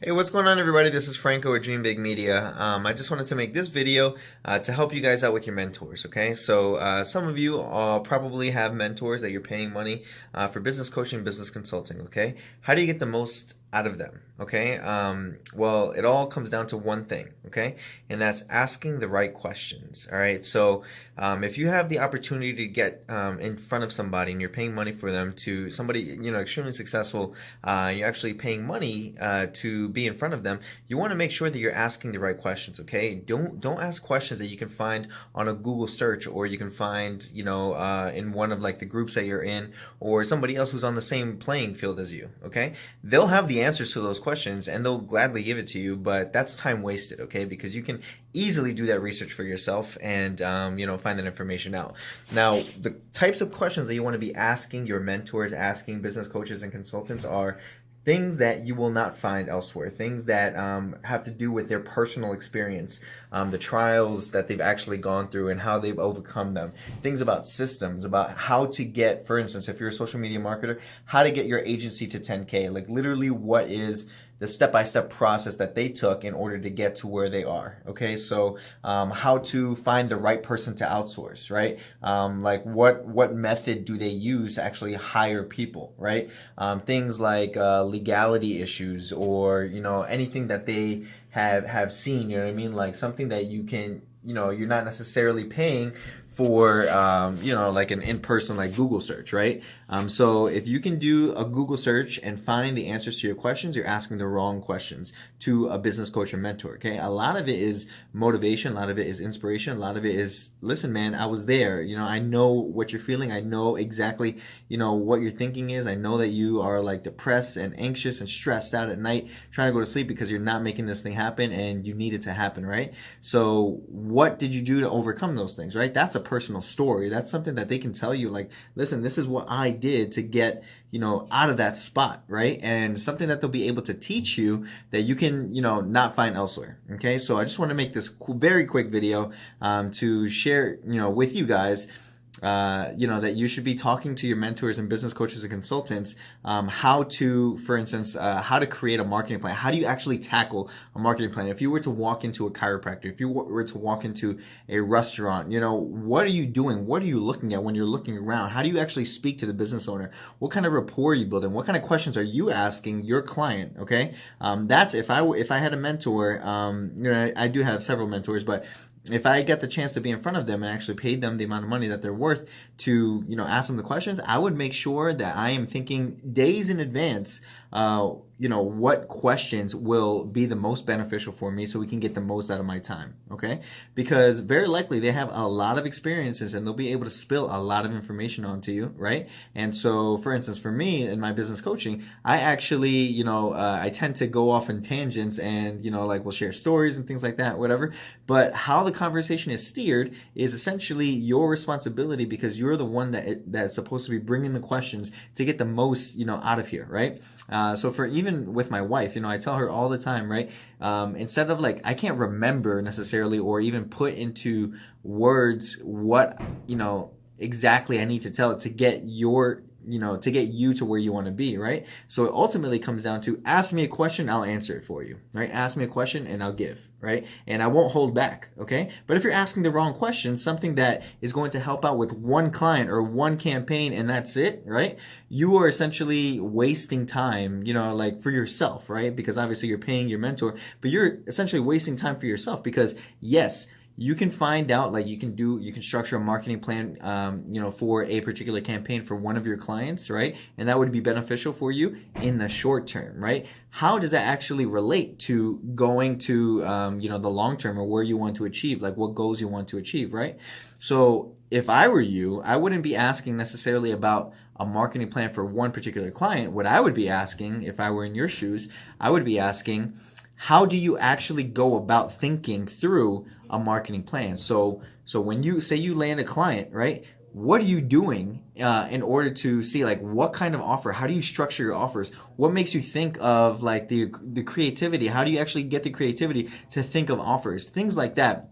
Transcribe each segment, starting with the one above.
Hey, what's going on, everybody? This is Franco at Dream Big Media. I just wanted to make this video to help you guys out with your mentors, okay? So some of you probably have mentors that you're paying money for business coaching, business consulting, okay? How do you get the most out of them, okay? Well, it all comes down to one thing, okay? And that's asking the right questions, all right? So if you have the opportunity to get in front of somebody and you're paying money for them to somebody, extremely successful, you're actually paying money to be in front of them, you want to make sure that you're asking the right questions, okay? Don't ask questions that you can find on a Google search, or you can find, in one of like the groups that you're in, or somebody else who's on the same playing field as you, okay? They'll have the answers to those questions and they'll gladly give it to you, but that's time wasted, okay? Because you can easily do that research for yourself and, find that information out. Now, the types of questions that you want to be asking your mentors, asking business coaches and consultants are things that you will not find elsewhere, things that have to do with their personal experience, the trials that they've actually gone through and how they've overcome them, things about systems, about how to get, for instance, if you're a social media marketer, how to get your agency to 10K, like literally what is the step-by-step process that they took in order to get to where they are. Okay, so how to find the right person to outsource, right? Like what method do they use to actually hire people, right? Things like legality issues, or anything that they have seen. You know what I mean? Like something that you can, you're not necessarily paying for, like an in-person like Google search, right? So if you can do a Google search and find the answers to your questions, you're asking the wrong questions to a business coach or mentor, okay? A lot of it is motivation, a lot of it is inspiration, a lot of it is, listen, man, I was there. I know what you're feeling. I know exactly, what your thinking is. I know that you are like depressed and anxious and stressed out at night trying to go to sleep because you're not making this thing happen and you need it to happen, right? So what did you do to overcome those things, right? That's a personal story. That's something that they can tell you, like, listen, this is what I did to get, out of that spot, right? And something that they'll be able to teach you that you can, not find elsewhere. Okay. So I just want to make this very quick video to share, with you guys that you should be talking to your mentors and business coaches and consultants, how to, for instance, how to create a marketing plan. How do you actually tackle a marketing plan? If you were to walk into a chiropractor, if you were to walk into a restaurant, what are you doing? What are you looking at when you're looking around? How do you actually speak to the business owner? What kind of rapport are you building? What kind of questions are you asking your client? Okay. That's if I had a mentor, I do have several mentors, but if I get the chance to be in front of them and actually paid them the amount of money that they're worth to, ask them the questions, I would make sure that I am thinking days in advance, what questions will be the most beneficial for me so we can get the most out of my time, okay? Because very likely they have a lot of experiences and they'll be able to spill a lot of information onto you, right? And so, for instance, for me in my business coaching, I actually, I tend to go off in tangents and, like we'll share stories and things like that, whatever. But how the conversation is steered is essentially your responsibility, because you're the one that's supposed to be bringing the questions to get the most, out of here, right? So for even with my wife, I tell her all the time, right? Instead of like, I can't remember necessarily or even put into words what, exactly I need to tell it to get to get you to where you want to be, right? So it ultimately comes down to, ask me a question, I'll answer it for you, right? Ask me a question and I'll give, right? And I won't hold back, okay? But if you're asking the wrong question, something that is going to help out with one client or one campaign and that's it, right? You are essentially wasting time, like for yourself, right? Because obviously you're paying your mentor, but you're essentially wasting time for yourself, because yes, you can find out, like you can structure a marketing plan, for a particular campaign for one of your clients, right? And that would be beneficial for you in the short term, right? How does that actually relate to going to, the long term, or where you want to achieve, like what goals you want to achieve, right? So if I were you, I wouldn't be asking necessarily about a marketing plan for one particular client. What I would be asking, if I were in your shoes, I would be asking, how do you actually go about thinking through a marketing plan? So when you say you land a client, right? What are you doing in order to see like what kind of offer? How do you structure your offers? What makes you think of like the creativity? How do you actually get the creativity to think of offers? Things like that.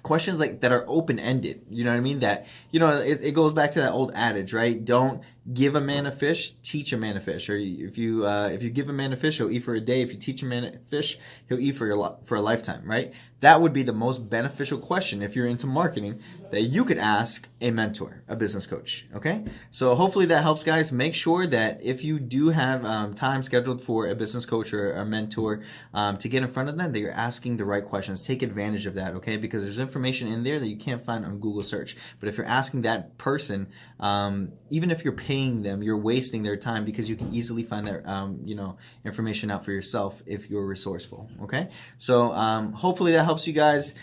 Questions like that are open-ended, you know what I mean? That, it goes back to that old adage, right? Don't give a man a fish, teach a man a fish. Or if you give a man a fish, he'll eat for a day. If you teach a man a fish, he'll eat for a lifetime, right? That would be the most beneficial question if you're into marketing that you could ask a mentor, a business coach. Okay, so hopefully that helps, guys. Make sure that if you do have time scheduled for a business coach or a mentor to get in front of them, that you're asking the right questions. Take advantage of that, okay? Because there's information in there that you can't find on Google search. But if you're asking that person, even if you're paying them, you're wasting their time, because you can easily find that information out for yourself if you're resourceful. Okay, so hopefully that helps you guys.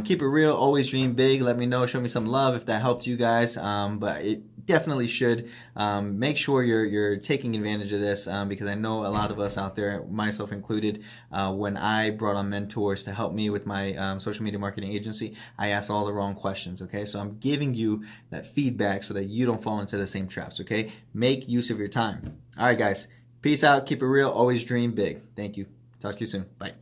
Keep it real, always dream big. Let me know, show me some love if that helped you guys. But it definitely should. Make sure you're taking advantage of this, because I know a lot of us out there, myself included, when I brought on mentors to help me with my social media marketing agency, I asked all the wrong questions. Okay, so I'm giving you that feedback so that you don't fall into the same traps. Okay, make use of your time. All right, guys, peace out. Keep it real, always dream big. Thank you. Talk to you soon. Bye.